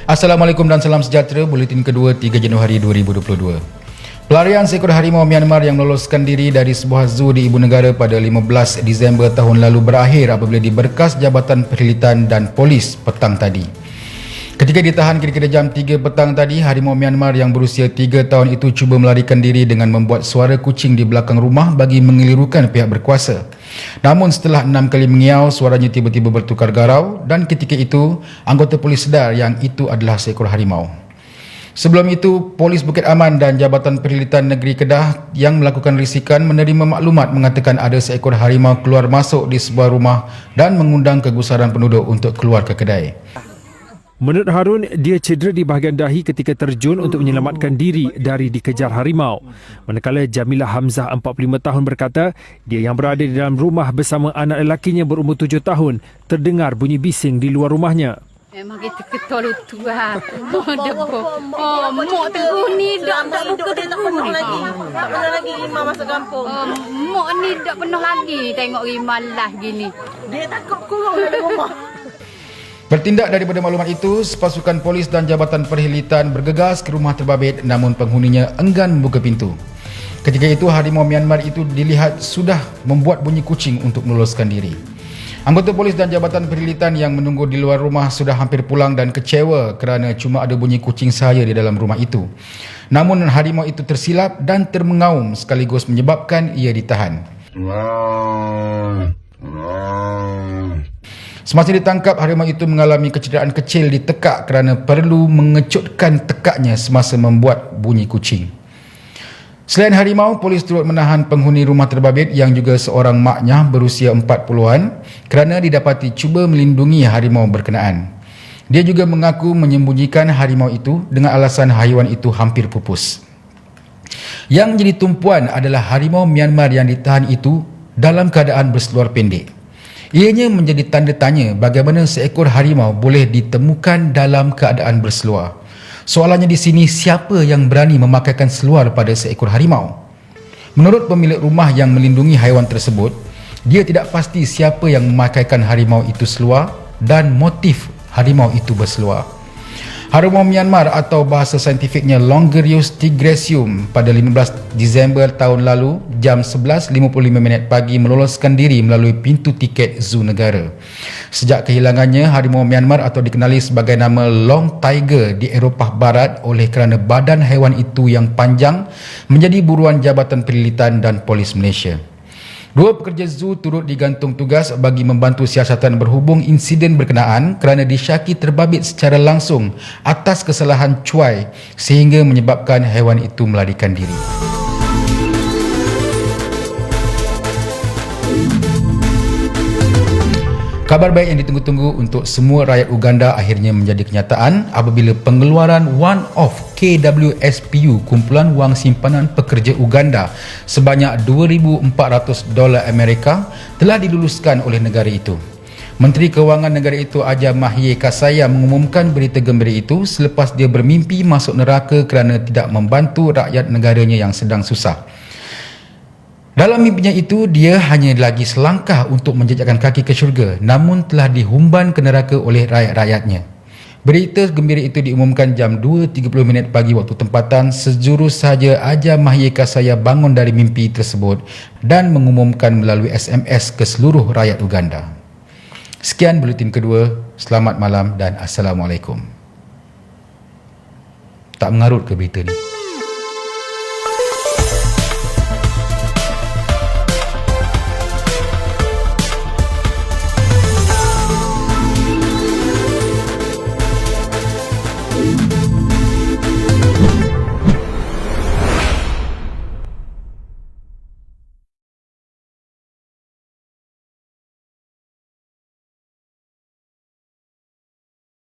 Assalamualaikum dan salam sejahtera. Buletin kedua 3 Januari 2022. Pelarian seekor harimau Myanmar yang meloloskan diri dari sebuah zoo di ibu negara pada 15 Disember tahun lalu berakhir apabila diberkas Jabatan Perkhidmatan dan Polis petang tadi. Ketika ditahan kira-kira jam 3 petang tadi, harimau Myanmar yang berusia 3 tahun itu cuba melarikan diri dengan membuat suara kucing di belakang rumah bagi mengelirukan pihak berkuasa. Namun setelah 6 kali mengiau, suaranya tiba-tiba bertukar garau dan ketika itu, anggota polis sedar yang itu adalah seekor harimau. Sebelum itu, Polis Bukit Aman dan Jabatan Perkhidmatan Negeri Kedah yang melakukan risikan menerima maklumat mengatakan ada seekor harimau keluar masuk di sebuah rumah dan mengundang kegusaran penduduk untuk keluar ke kedai. Menurut Harun, dia cedera di bahagian dahi ketika terjun untuk menyelamatkan diri dari dikejar harimau. Manakala Jamilah Hamzah 45 tahun berkata, dia yang berada di dalam rumah bersama anak lelakinya berumur 7 tahun terdengar bunyi bising di luar rumahnya. Memang kita ketol tua. Oh, mak teguh ni dak luka dia tak pernah lagi. Tak pernah lagi Imam masuk kampung. Mak ni dak pernah lagi tengok Imam lah gini. Dia takut kurung dalam rumah. Bertindak daripada maklumat itu, pasukan polis dan Jabatan Perkhidmatan bergegas ke rumah terbabit namun penghuninya enggan membuka pintu. Ketika itu, harimau Myanmar itu dilihat sudah membuat bunyi kucing untuk meloloskan diri. Anggota polis dan Jabatan Perkhidmatan yang menunggu di luar rumah sudah hampir pulang dan kecewa kerana cuma ada bunyi kucing sahaja di dalam rumah itu. Namun harimau itu tersilap dan termengaum sekaligus menyebabkan ia ditahan. Semasa ditangkap, harimau itu mengalami kecederaan kecil di tekak kerana perlu mengecutkan tekaknya semasa membuat bunyi kucing. Selain harimau, polis turut menahan penghuni rumah terbabit yang juga seorang maknya berusia 40-an kerana didapati cuba melindungi harimau berkenaan. Dia juga mengaku menyembunyikan harimau itu dengan alasan haiwan itu hampir pupus. Yang jadi tumpuan adalah harimau Myanmar yang ditahan itu dalam keadaan berseluar pendek. Ianya menjadi tanda tanya bagaimana seekor harimau boleh ditemukan dalam keadaan berseluar. Soalannya di sini, siapa yang berani memakaikan seluar pada seekor harimau? Menurut pemilik rumah yang melindungi haiwan tersebut, dia tidak pasti siapa yang memakaikan harimau itu seluar dan motif harimau itu berseluar. Harimau Myanmar atau bahasa saintifiknya Longerius tigresium pada 15 Disember tahun lalu jam 11.55 pagi meloloskan diri melalui pintu tiket zoo negara. Sejak kehilangannya, harimau Myanmar atau dikenali sebagai nama Long Tiger di Eropah Barat oleh kerana badan haiwan itu yang panjang menjadi buruan Jabatan Perkhidmatan dan Polis Malaysia. Dua pekerja zoo turut digantung tugas bagi membantu siasatan berhubung insiden berkenaan kerana disyaki terbabit secara langsung atas kesalahan cuai sehingga menyebabkan haiwan itu melarikan diri. Kabar baik yang ditunggu-tunggu untuk semua rakyat Uganda akhirnya menjadi kenyataan apabila pengeluaran one-off KWSPU, kumpulan wang simpanan pekerja Uganda, sebanyak $2,400 Amerika telah diluluskan oleh negara itu. Menteri Kewangan negara itu Aja Mahye Kasaya mengumumkan berita gembira itu selepas dia bermimpi masuk neraka kerana tidak membantu rakyat negaranya yang sedang susah. Dalam mimpinya itu, dia hanya lagi selangkah untuk menjejakkan kaki ke syurga, namun telah dihumban ke neraka oleh rakyat-rakyatnya. Berita gembira itu diumumkan jam 2.30 pagi waktu tempatan. Sejurus sahaja Aja Mahye Kasaya bangun dari mimpi tersebut dan mengumumkan melalui SMS ke seluruh rakyat Uganda. Sekian buletin kedua. Selamat malam dan Assalamualaikum. Tak mengarut ke berita ni?